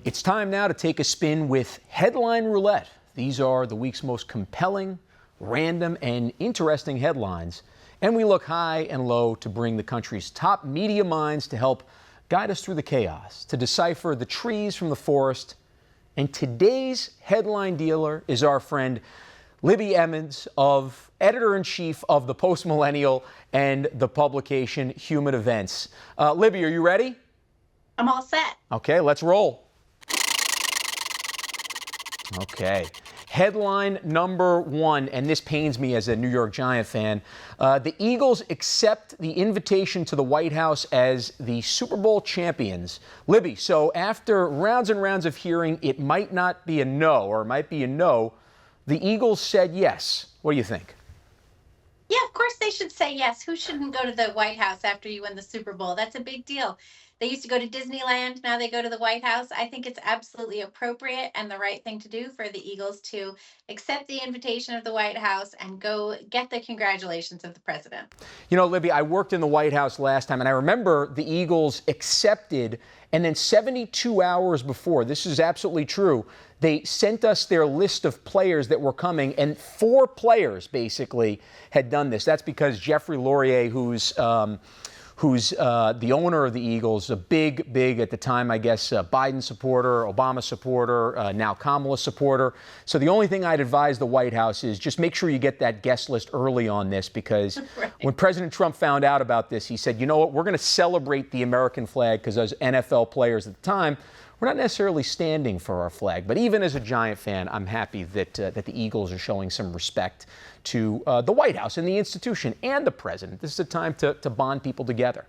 It's time now to take a spin with Headline Roulette. These are the week's most compelling, random, and interesting headlines. And we look high and low to bring the country's top media minds to help guide us through the chaos, to decipher the trees from the forest. And today's headline dealer is our friend Libby Emmons, editor-in-chief of the Post-Millennial and the publication Human Events. Libby, are you ready? I'm all set. Okay, let's roll. Okay. Headline number one, and this pains me as a New York Giant fan. The Eagles accept the invitation to the White House as the Super Bowl champions. Libby, so after rounds and rounds of hearing, it might not be a no, or it might be a no, the Eagles said yes. What do you think? Yeah, of course they should say yes. Who shouldn't go to the White House after you win the Super Bowl? That's a big deal. They used to go to Disneyland. Now they go to the White House. I think it's absolutely appropriate and the right thing to do for the Eagles to accept the invitation of the White House and go get the congratulations of the president. You know, Libby, I worked in the White House last time, and I remember the Eagles accepted, and then 72 hours before, this is absolutely true, they sent us their list of players that were coming, and 4 players basically had done this. That's because Jeffrey Lourier, who's the owner of the Eagles, a big, at the time, I guess, Biden supporter, Obama supporter, now Kamala supporter. So the only thing I'd advise the White House is just make sure you get that guest list early on this, because Right. When President Trump found out about this, he said, you know what, we're going to celebrate the American flag, because those NFL players at the time were not necessarily standing for our flag. But even as a Giant fan, I'm happy that the Eagles are showing some respect to the White House and the institution and the president. This is a time to bond people together.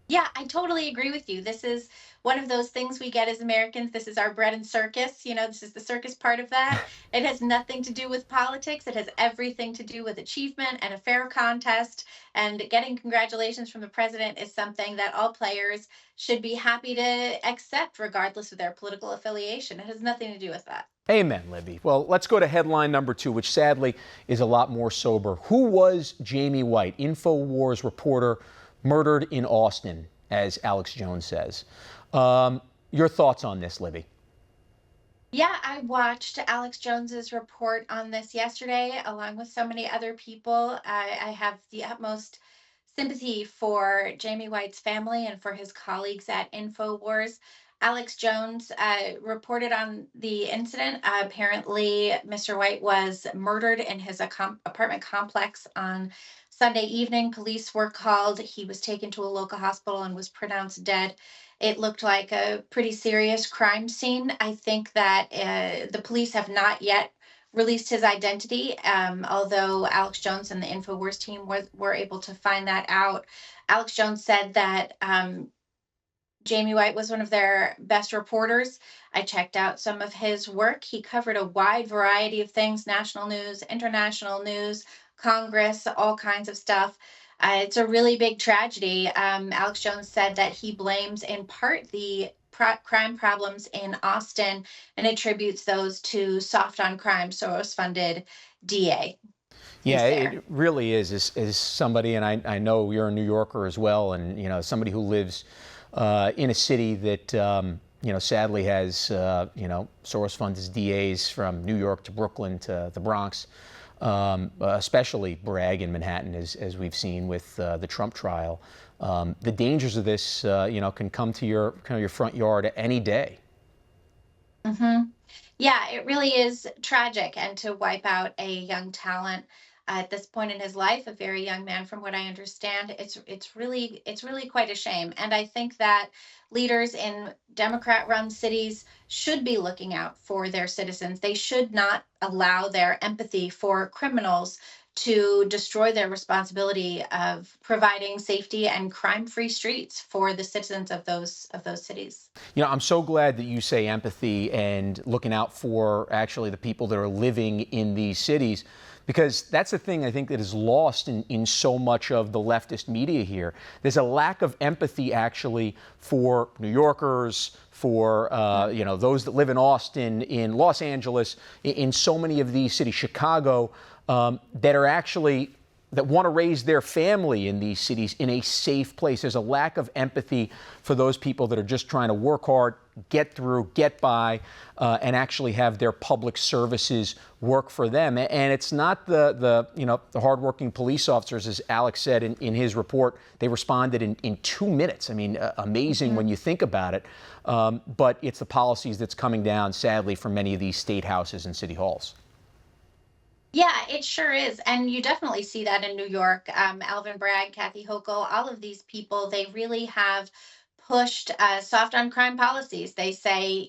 Yeah, I totally agree with you. This is one of those things we get as Americans. This is our bread and circus. You know, this is the circus part of that. It has nothing to do with politics. It has everything to do with achievement and a fair contest. And getting congratulations from the president is something that all players should be happy to accept, regardless of their political affiliation. It has nothing to do with that. Amen, Libby. Well, let's go to headline number 2, which sadly is a lot more sober. Who was Jamie White, InfoWars reporter, murdered in Austin, as Alex Jones says? Your thoughts on this, Libby? Yeah, I watched Alex Jones's report on this yesterday, along with so many other people. I have the utmost sympathy for Jamie White's family and for his colleagues at InfoWars. Alex Jones reported on the incident. Apparently, Mr. White was murdered in his apartment complex on Sunday evening. Police were called. He was taken to a local hospital and was pronounced dead. It looked like a pretty serious crime scene. I think that the police have not yet released his identity, although Alex Jones and the InfoWars team were able to find that out. Alex Jones said that Jamie White was one of their best reporters. I checked out some of his work. He covered a wide variety of things: national news, international news, Congress, all kinds of stuff. It's a really big tragedy. Alex Jones said that he blames in part the crime problems in Austin and attributes those to soft on crime, Soros-funded DA. Yeah, it really is. As somebody, and I know you're a New Yorker as well, and you know, somebody who lives in a city that sadly has Soros-funded DAs from New York to Brooklyn to the Bronx. Especially brag in Manhattan, as we've seen with the Trump trial. The dangers of this, can come to your front yard any day. Mm-hmm. Yeah, it really is tragic, and to wipe out a young talent at this point in his life, a very young man, from what I understand, it's really quite a shame. And I think that leaders in Democrat-run cities should be looking out for their citizens. They should not allow their empathy for criminals to destroy their responsibility of providing safety and crime-free streets for the citizens of those cities. You know, I'm so glad that you say empathy and looking out for actually the people that are living in these cities, because that's the thing I think that is lost in so much of the leftist media here. There's a lack of empathy actually for New Yorkers, for those that live in Austin, in Los Angeles, in so many of these cities, Chicago, that are actually that want to raise their family in these cities in a safe place. There's a lack of empathy for those people that are just trying to work hard, get through, get by, and actually have their public services work for them. And it's not the hardworking police officers, as Alex said in his report. They responded in 2 minutes. I mean, amazing when you think about it. But it's the policies that's coming down, sadly, from many of these state houses and city halls. Yeah, it sure is. And you definitely see that in New York. Alvin Bragg, Kathy Hochul, all of these people, they really have pushed soft on crime policies. They say,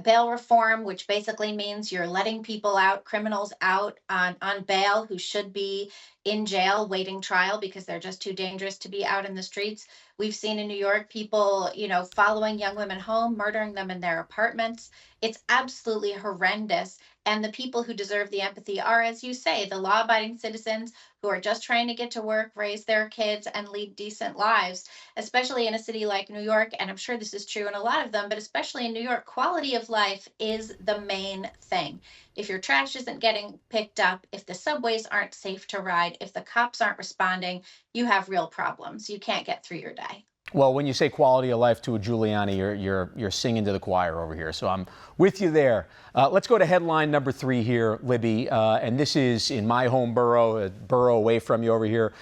bail reform, which basically means you're letting people out, criminals out on bail who should be in jail waiting trial because they're just too dangerous to be out in the streets. We've seen in New York people, following young women home, murdering them in their apartments. It's absolutely horrendous. And the people who deserve the empathy are, as you say, the law abiding citizens who are just trying to get to work, raise their kids, and lead decent lives, especially in a city like New York. And I'm sure this is true in a lot of them, but especially in New York, quality of life is the main thing. If your trash isn't getting picked up, if the subways aren't safe to ride, if the cops aren't responding, you have real problems. You can't get through your day. Well, when you say quality of life to a Giuliani, you're singing to the choir over here. So I'm with you there. Let's go to headline number 3 here, Libby. And this is in my home borough, a borough away from you over here.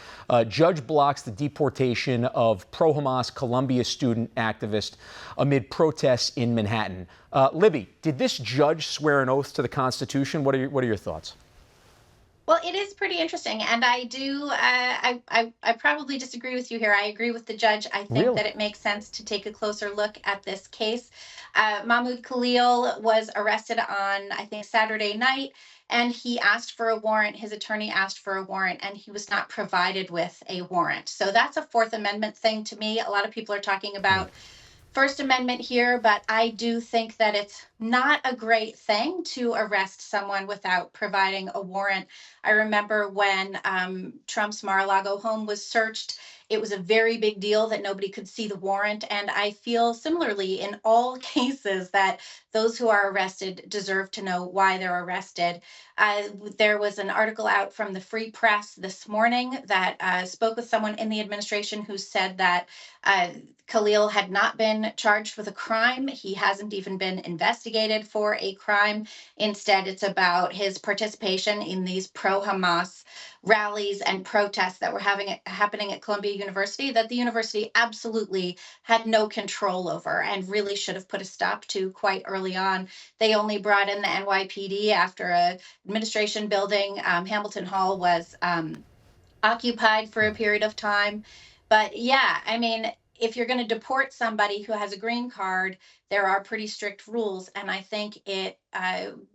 Judge blocks the deportation of pro-Hamas Columbia student activist amid protests in Manhattan. Libby, did this judge swear an oath to the Constitution? What are your thoughts? Well, it is pretty interesting, and I do. I probably disagree with you here. I agree with the judge. I think Really? that it makes sense to take a closer look at this case. Mahmoud Khalil was arrested on, I think, Saturday night, and he asked for a warrant. His attorney asked for a warrant, and he was not provided with a warrant. So that's a Fourth Amendment thing to me. A lot of people are talking about First Amendment here, but I do think that it's not a great thing to arrest someone without providing a warrant. I remember when Trump's Mar-a-Lago home was searched, it was a very big deal that nobody could see the warrant. And I feel similarly in all cases that those who are arrested deserve to know why they're arrested. There was an article out from the Free Press this morning that spoke with someone in the administration who said that uh, Khalil had not been charged with a crime. He hasn't even been investigated for a crime. Instead, it's about his participation in these pro-Hamas rallies and protests that were happening at Columbia University that the university absolutely had no control over and really should have put a stop to quite early on. They only brought in the NYPD after a administration building, Hamilton Hall, was occupied for a period of time. But yeah, I mean, if you're going to deport somebody who has a green card, there are pretty strict rules. And I think it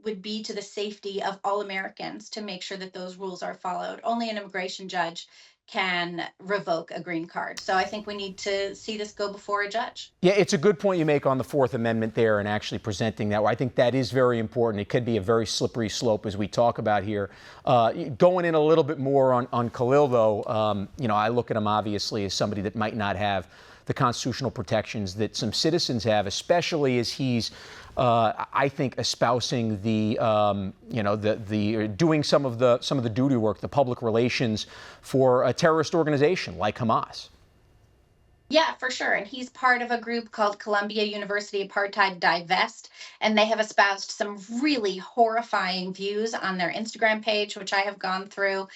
would be to the safety of all Americans to make sure that those rules are followed. Only an immigration judge can revoke a green card. So I think we need to see this go before a judge. Yeah, it's a good point you make on the Fourth Amendment there and actually presenting that. I think that is very important. It could be a very slippery slope as we talk about here. Going in a little bit more on Khalil, though, I look at him obviously as somebody that might not have the constitutional protections that some citizens have, especially as he's, I think, espousing the doing some of the duty work, the public relations for a terrorist organization like Hamas. Yeah, for sure. And he's part of a group called Columbia University Apartheid Divest. And they have espoused some really horrifying views on their Instagram page, which I have gone through.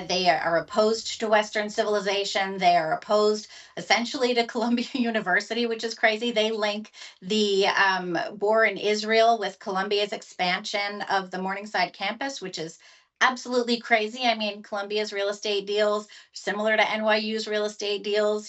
They are opposed to Western civilization. They are opposed essentially to Columbia University, which is crazy. They link the war in Israel with Columbia's expansion of the Morningside campus, which is absolutely crazy. I mean, Columbia's real estate deals similar to NYU's real estate deals.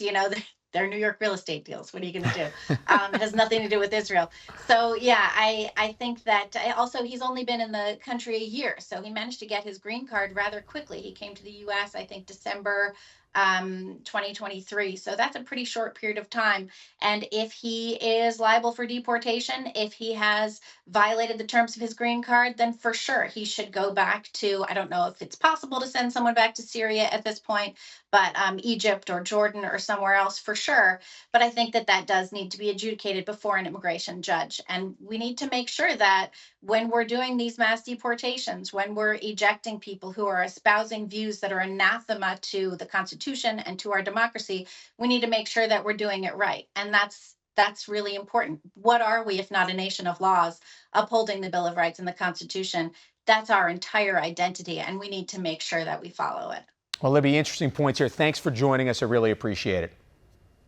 They're New York real estate deals. What are you going to do? It has nothing to do with Israel. So yeah, I think that also he's only been in the country a year, so he managed to get his green card rather quickly. He came to the U.S. I think December 2023. So that's a pretty short period of time. And if he is liable for deportation, if he has violated the terms of his green card, then for sure he should go back to, I don't know if it's possible to send someone back to Syria at this point, but Egypt or Jordan or somewhere else for sure. But I think that that does need to be adjudicated before an immigration judge. And we need to make sure that when we're doing these mass deportations, when we're ejecting people who are espousing views that are anathema to the Constitution and to our democracy, we need to make sure that we're doing it right. And that's really important. What are we if not a nation of laws upholding the Bill of Rights and the Constitution? That's our entire identity, and we need to make sure that we follow it. Well, Libby, interesting points here. Thanks for joining us. I really appreciate it.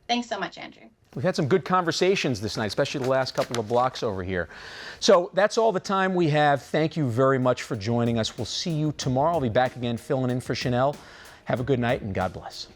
Thanks so much, Andrew. We've had some good conversations this night, especially the last couple of blocks over here. So that's all the time we have. Thank you very much for joining us. We'll see you tomorrow. I'll be back again filling in for Chanel. Have a good night and God bless.